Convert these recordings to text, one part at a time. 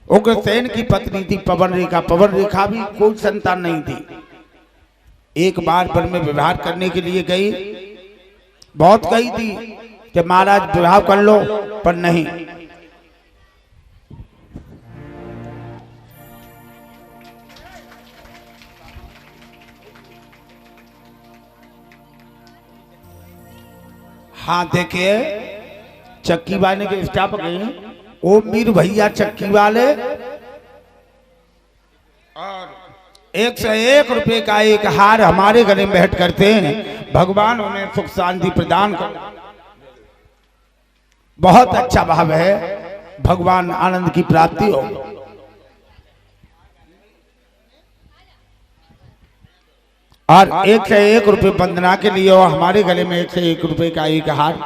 उग्रसेन की पत्नी थी पवन रेखा। पवन रेखा भी कोई संतान नहीं थी। एक बार वन में विवाह करने के लिए गई, बहुत कही थी कि महाराज विवाह कर लो, पर नहीं। हाँ देखिए, चक्की वाले के स्टाफ गए, ओ मीर भैया चक्की वाले, और 101 रुपए का एक हार हमारे गले में भेंट करते हैं। भगवान उन्हें सुख शांति प्रदान कर। बहुत अच्छा भाव है, भगवान आनंद की प्राप्ति हो। और 101 रुपए वंदना के लिए और हमारे गले में 101 रुपए का एक हार।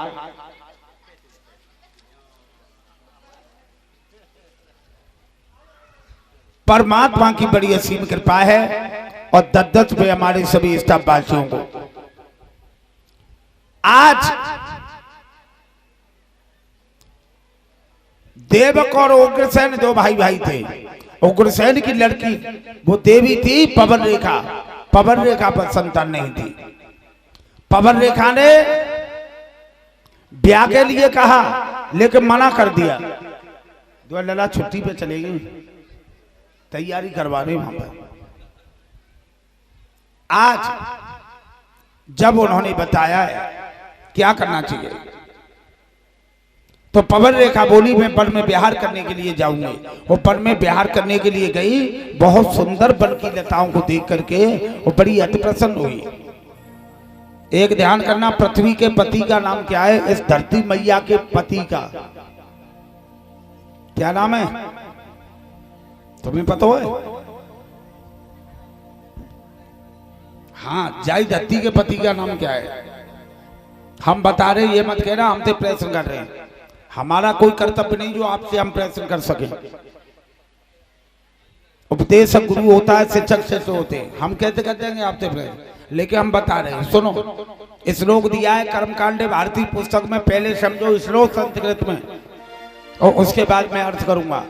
परमात्मा की बड़ी असीम कृपा है। और 10-10 रुपए हमारे सभी स्टाफ वासियों को। आज देवक और उग्रसेन दो भाई भाई थे। उग्रसेन की लड़की वो देवी थी पवन रेखा। पवन रेखा पर संतान नहीं थी। पवन रेखा ने ब्याह के लिए कहा, लेकिन मना कर दिया। दो लला छुट्टी पे चले गई, तैयारी करवा रहे वहां पर। आज जब उन्होंने बताया क्या करना चाहिए, तो पवन रेखा बोली मैं वन में विहार करने के लिए जाऊंगी। वो वन में विहार करने के लिए गई। बहुत सुंदर वन की लताओं को देख करके वो बड़ी अति प्रसन्न हुई। एक ध्यान करना, पृथ्वी के पति का नाम क्या है? इस धरती मैया के पति का क्या नाम है? तुम्हें पता है? हाँ, जाई धरती के पति का नाम क्या है? हम बता रहे, ये मत कहना हमसे प्रश्न कर रहे हैं। हमारा कोई कर्तव्य नहीं जो आपसे हम प्रश्न कर सके। उपदेश गुरु होता है, शिक्षक शिष्य होते हैं। हम कैसे कर देंगे आपसे प्रश्न, लेकिन हम बता रहे हैं। सुनो, श्लोक दिया है कर्मकांडे भारतीय पुस्तक में। पहले समझो श्लोक संस्कृत में, और उसके बाद मैं अर्थ करूंगा।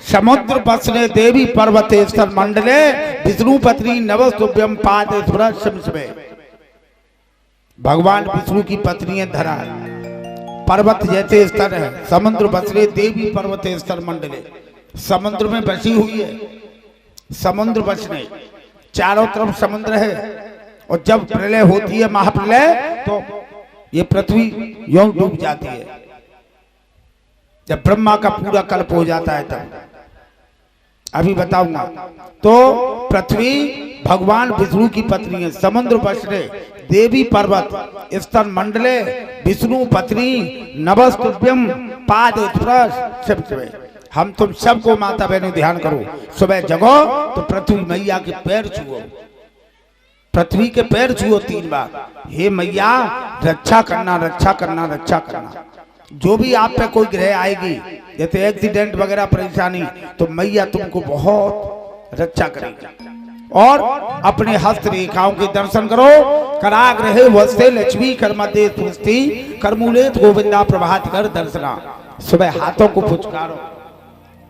समुद्र बसने देवी पर्वते स्तर मंडले विष्णु पत्नी नवस्तुभ्यम पाद स्पर्श। भगवान विष्णु की पत्नी है धरा, पर्वत जैसे स्तर है। समुद्र बसरे देवी पर्वत स्तर मंडले, समुद्र में बसी हुई है। समुद्र बसने, चारों तरफ समुद्र है। और जब प्रलय होती है, महाप्रलय, तो ये पृथ्वी यूं डूब जाती है। जब ब्रह्मा का पूरा कल्प हो जाता है तब अभी बताऊंगा। तो पृथ्वी भगवान विष्णु की पत्नी है। समुद्र बसरे देवी पर्वत स्तर मंडले विष्णु पत्नी नवस्तुभ्यम पाद स्पर्श। हम तुम सबको माता बहनों ध्यान करो, सुबह जगो तो पृथ्वी मैया के पैर छुओ। पृथ्वी के पैर छुओ 3 बार। हे मैया रक्षा करना, रक्षा करना, रक्षा करना। जो भी आप पे कोई ग्रह आएगी, जैसे एक्सीडेंट वगैरह परेशानी, तो मैया तुमको बहुत रक्षा करेगी। और अपने हस्त रेखाओं के दर्शन करो। कराग्रहे वस्ते लक्ष्मी कर्मदे तुष्टि करमूले गोविंदा प्रभात कर दर्शना। सुबह हाथों को फुचकारो,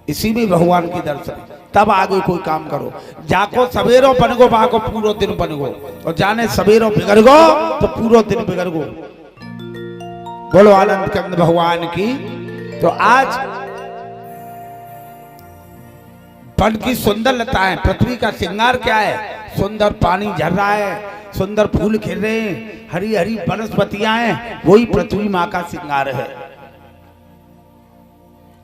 इसी में भगवान की दर्शन, तब आगे कोई काम करो। जाको सवेरो बनगो, बाको पूरा दिन बनगो। और जाने सवेरो बिगड़ गो तो पूरा दिन बिगड़ गो। बोलो आनंद कंद भगवान की। तो आज वन की सुंदर लताएं, पृथ्वी का श्रृंगार क्या है? सुंदर पानी झर रहा है, सुंदर फूल खिल रहे हैं, हरी हरी वनस्पतियां हैं, वही पृथ्वी माँ का श्रृंगार है।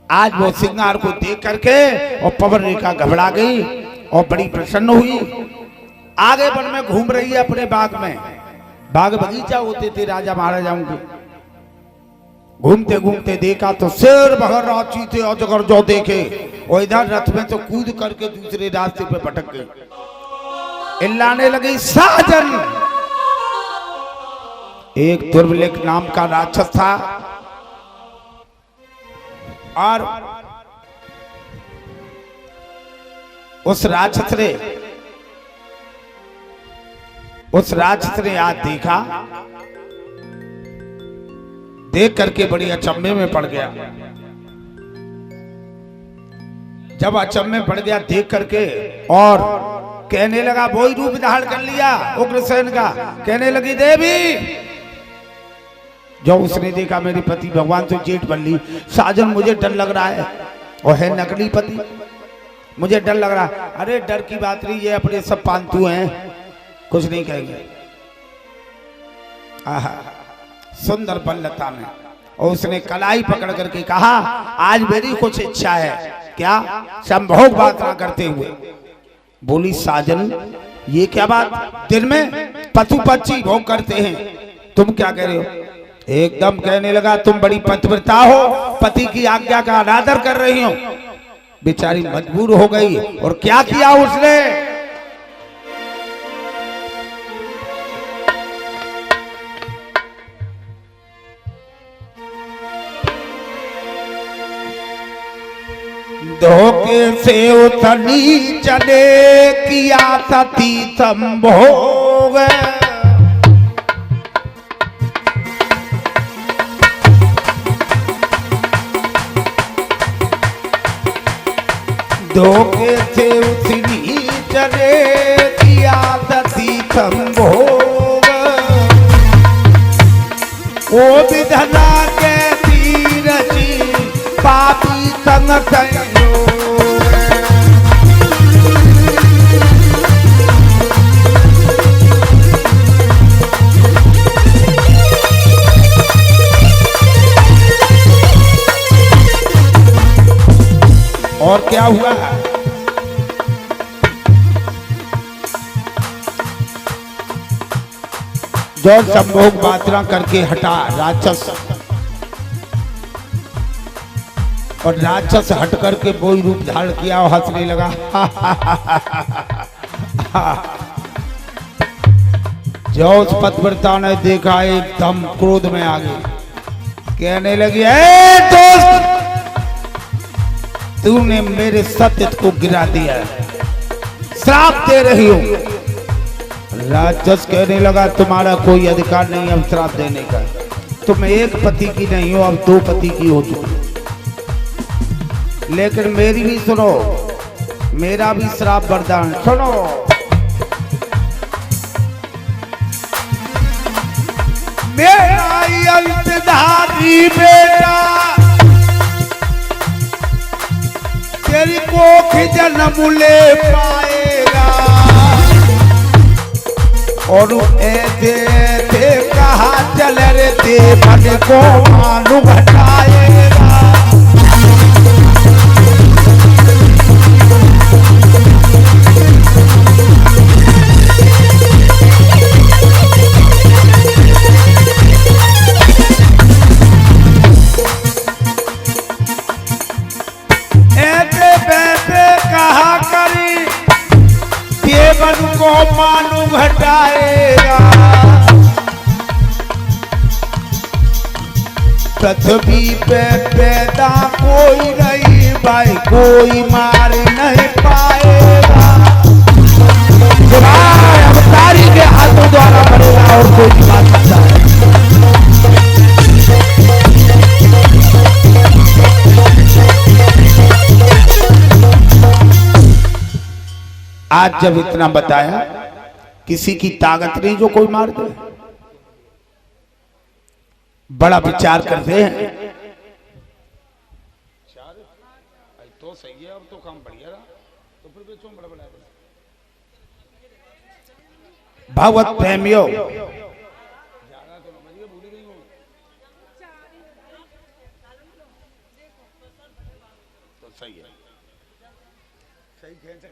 आज वो श्रृंगार को देख करके और पवन रेखा घबरा गई और बड़ी प्रसन्न हुई। आगे वन में घूम रही है अपने बाग में। बाग बगीचा होते थे राजा महाराजाओं के। घूमते घूमते देखा तो शेर बगर राची थे अजगर जो देखे, और इधर रथ में तो कूद करके दूसरे रास्ते पे भटक गई। इल्लाने लगी साजन। एक दुर्भिक्ष नाम का राक्षस था, और उस राक्षस ने आज देखा, देख करके बड़ी अचंभे में पड़ गया। जब अचंभे में पड़ गया देख करके और कहने लगा, वही रूप धारण कर लिया उग्रसेन का। कहने लगी, देवी। जो उसने देखा मेरे पति भगवान तो जेठ बल्ली, साजन मुझे डर लग रहा है, और है नकली पति, मुझे डर लग रहा है। अरे डर की बात नहीं, ये अपने सब पांतु हैं, कुछ नहीं कहेंगे। आहा, सुंदर बल्लता में, और उसने कलाई पकड़ करके कहा, आज मेरी कुछ इच्छा है। क्या? संभोग बात ना करते हुए बोली, साजन ये क्या बात? दिन में पशु पक्षी भोग करते हैं, तुम क्या कह रहे हो? एकदम कहने लगा, तुम बड़ी पतिव्रता हो, पति की आज्ञा का अनादर कर रही हो। बेचारी मजबूर हो गई, और क्या किया उसने? धोखे से उतनी चले किया सती संभोग, धोखे से उतनी चले किया सती संभोग, ओ विधना के तीर जी पापी संग संयोग। और क्या हुआ? जो संभोग मात्रा करके हटा राक्षस, और राक्षस हट करके वही रूप धारण किया और हंसने लगा। जो उस पतिव्रता ने देखा एकदम क्रोध में आ गई, कहने लगी, ए दोस्त, तूने मेरे सत्य को गिरा दिया, श्राप दे रही हो। राक्षस कहने लगा, तुम्हारा कोई अधिकार नहीं अब श्राप देने का, तुम एक पति की नहीं हो, अब दो पति की हो चुकी। लेकिन मेरी भी सुनो, मेरा भी श्राप वरदान सुनो। मेरा अंतधारी बेटा तेरी कोख जन्म ले पाएगा, और ऐसे थे कहा चल रे देवन को मानु घटाएगा। देवन को मानु घटाएगा, पृथ्वी पे पैदा कोई नहीं भाई, कोई मार नहीं पाएगा। अवतारी के हाथों द्वारा बनेगा और कोई बात सकता है। आज जब इतना बताया, किसी की ताकत नहीं जो कोई मार दे। बड़ा विचार करते हैं, तो सही है, अब तो काम बढ़िया रहा, तो फिर भी क्यों बड़ा भगवत प्रेमियों, तो सही है, सही खेल से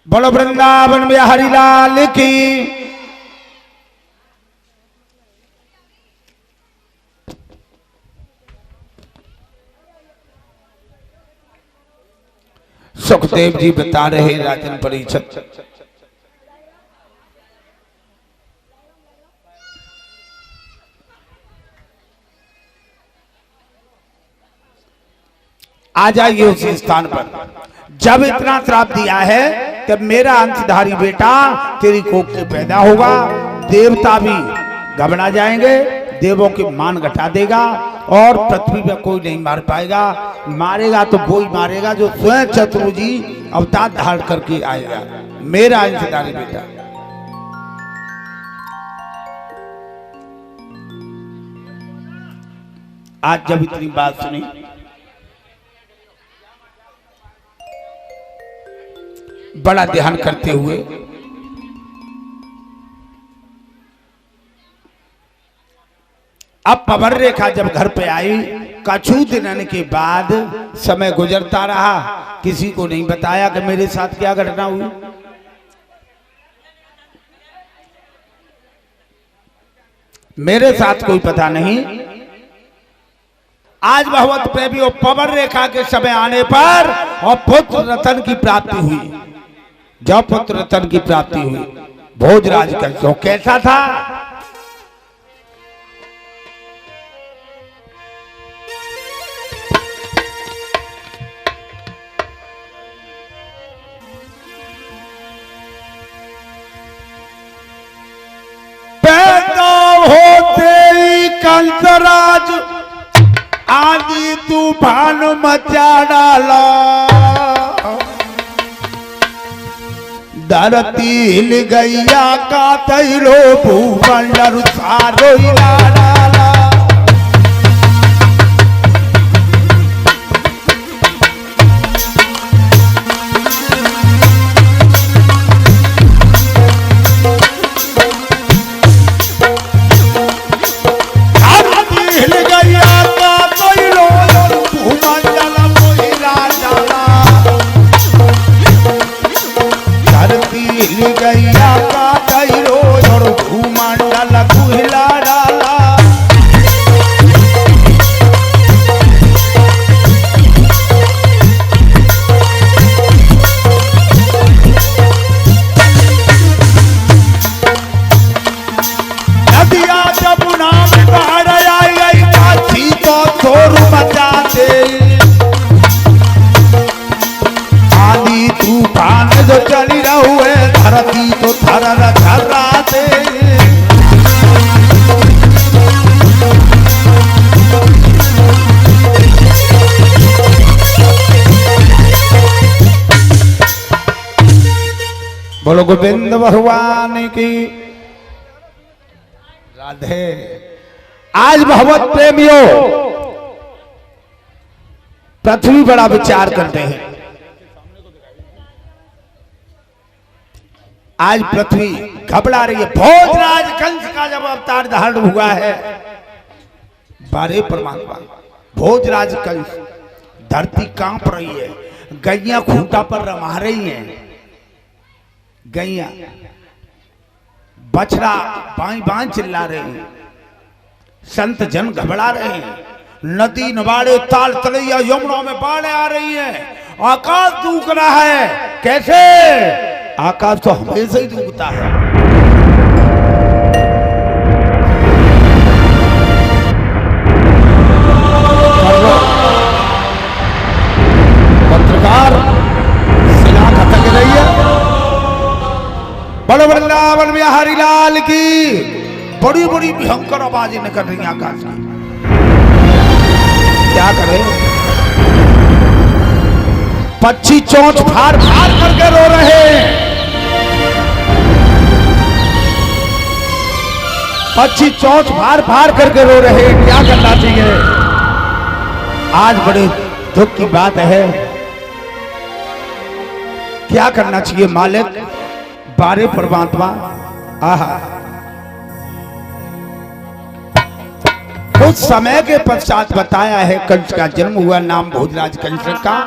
बोलो वृंदावन में हरिलाल की। सुखदेव जी बता रहे राजन परीक्षित, आ जाइए उसी स्थान पर। जब इतना श्राप दिया है कि मेरा अंशधारी बेटा तेरी कोख से पैदा होगा, देवता भी घबरा जाएंगे, देवों के मान घटा देगा, और पृथ्वी पर कोई नहीं मार पाएगा। मारेगा तो वो ही मारेगा जो स्वयं शत्रु जी अवतार धारण करके आएगा। मेरा अंशधारी बेटा। आज जब इतनी बात सुनी, बड़ा ध्यान करते हुए अब पवन रेखा जब घर पे आई, कछु दिन के बाद समय गुजरता रहा, किसी को नहीं बताया कि मेरे साथ क्या घटना हुई। मेरे साथ कोई पता नहीं। आज भगवत प्रेमी पवन रेखा के समय आने पर और पुत्र रतन की प्राप्ति हुई। जब पुत्र रतन की प्राप्ति हुई, भोजराज का कैसा था? कंसराज आदि तूफान मचा डाला, धरती हिल गैया का तैलो भूमंडल सारो हिला डाला। बोलो गोविंद भगवान की राधे। आज भगवत प्रेमियों पृथ्वी बड़ा विचार करते हैं। आज पृथ्वी घबरा रही है। भोजराज कंस का जब अवतार धारण हुआ है, बारे परमात्मा भोजराज कंस, धरती कांप रही है, गैया खूंटा पर रमा रही हैं, गैया बछड़ा बाई बाई चिल्ला रहे हैं, संत जन घबरा रहे हैं, नदी नवाड़े ताल तलैया यमुना में बाढ़ आ रही हैं, आकाश डूब रहा है। कैसे? आकाश तो हमेशा ही डूबता है। पत्रकार सिला खतक रही है। बड़े वृंदावन में हरिलाल की बड़ी बड़ी भयंकर आवाजें निकल रही आकाश की। क्या करें? पक्षी चोंच फाड़ फाड़ करके रो रहे हैं। पक्षी चोंच फाड़ फाड़ करके रो रहे हैं। क्या करना चाहिए? आज बड़े दुख की बात है। क्या करना चाहिए मालिक? बारे परमात्मा। आहा, कुछ समय के पश्चात बताया है कंस का जन्म हुआ, नाम भोजराज कंस का।